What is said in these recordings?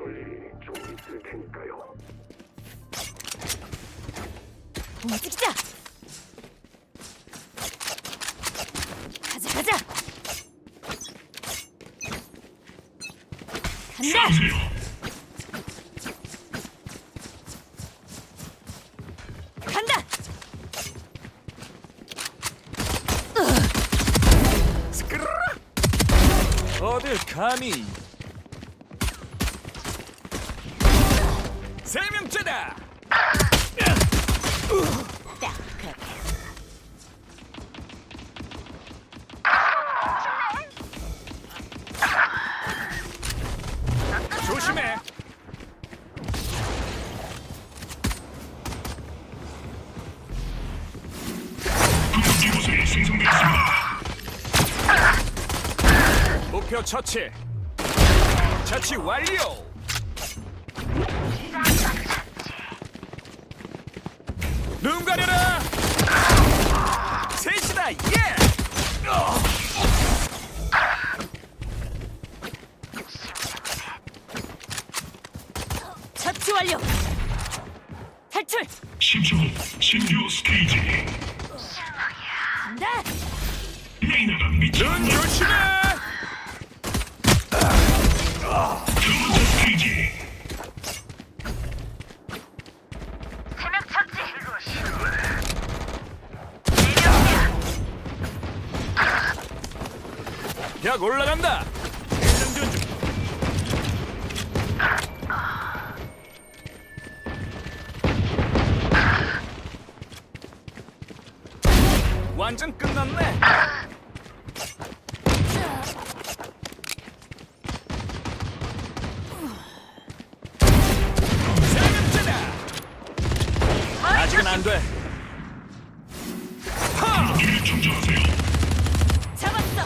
볼 일이 좀 있을 테니까요. 움직이자. 가자. 간다. 간다. 어딜 감히? 세 명째다. 딱 그렇게. 조심해. 이곳에 생성되었습니다. 목표 처치. 처치 완료. 눈 가려라. 셋이다. 예. 처치 완료. 탈출. 10초 신규 스테이지. 간다. 레이너가 미쳐. 눈 조심해. 두 번째 스테이지. 세명 처치. 약 올라간다. 장전 중. 완전 끝났네. 세 명째다. 아직은 안 돼. 하! 무기를 충전하세요. 잡았어.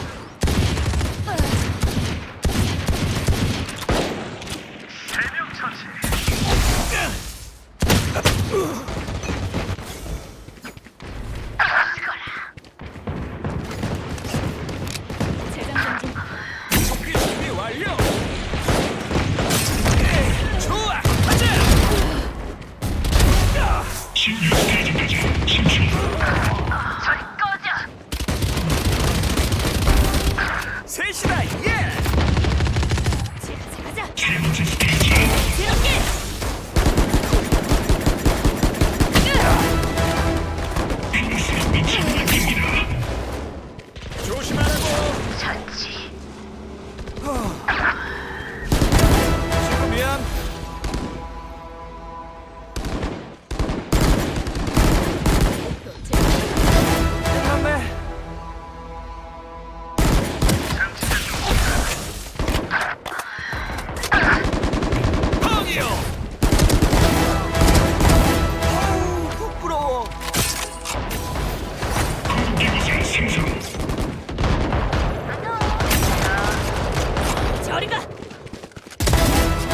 세명 처치. 재장 전진. 복귀 준비 완료. 좋아, 가자. 16 스테이지까지 10초. 저리 꺼져. 셋이다. 예. 가자. 세 번째 스테이지. 새롭게. 핑크스가 미친 느낌입니다. 조심하라고. 처치. 지금 미안. 끝났네. 펑이요. 아우, 부끄러워. 이곳에 생성. 저리 가.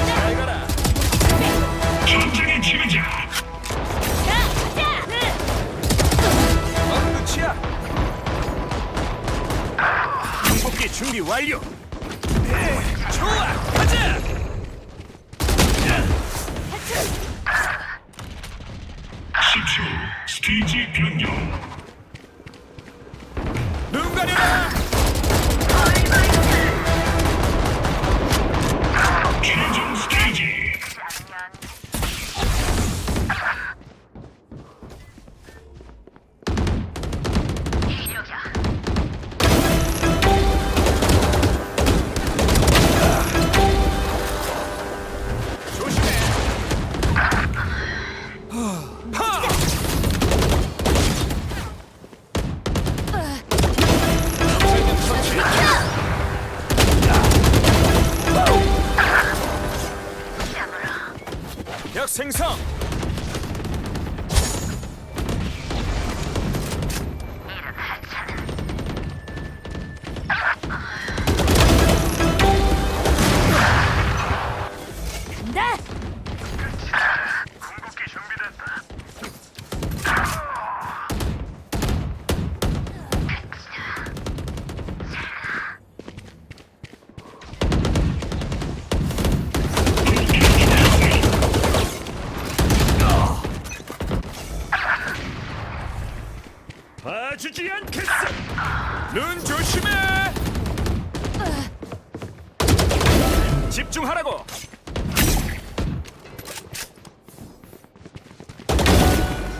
잘 가라. 전쟁의 지휘자. 가자. 끝이야. 항복기 준비 완료. 좋아, 가자. 10초 스테이지 변경. 눈 가려라. 최종 스테이지. 조심해. 파. 멈추지 않겠어. 눈 조심해. 집중하라고.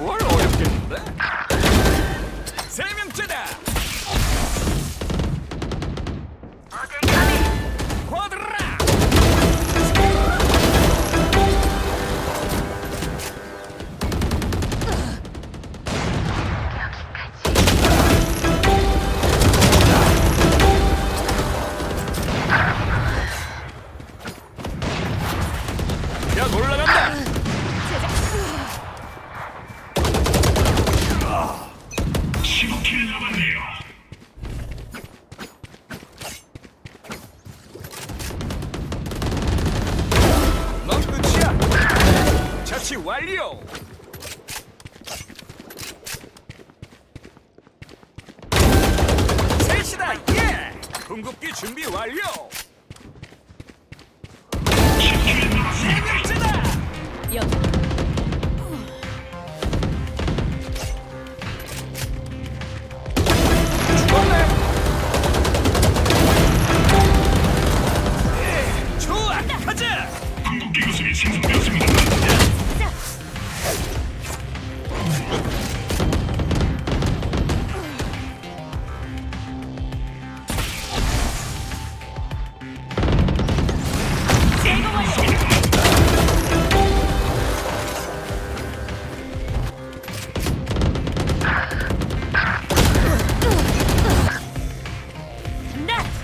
뭘 어렵겠는데? 세 명째다. 어딜 가니? 쿼드라. 야, 올라간다. 15킬 남았네요. 넌 끝이야. 자치 완료. 셋이다. 예. 궁극기 준비 완료. 10킬 남았습니다. 명째다. 여기. 죽었네. 예, 좋아. 가자. 궁극기 구성이 생성되었습니다. 제거 완료. 간다.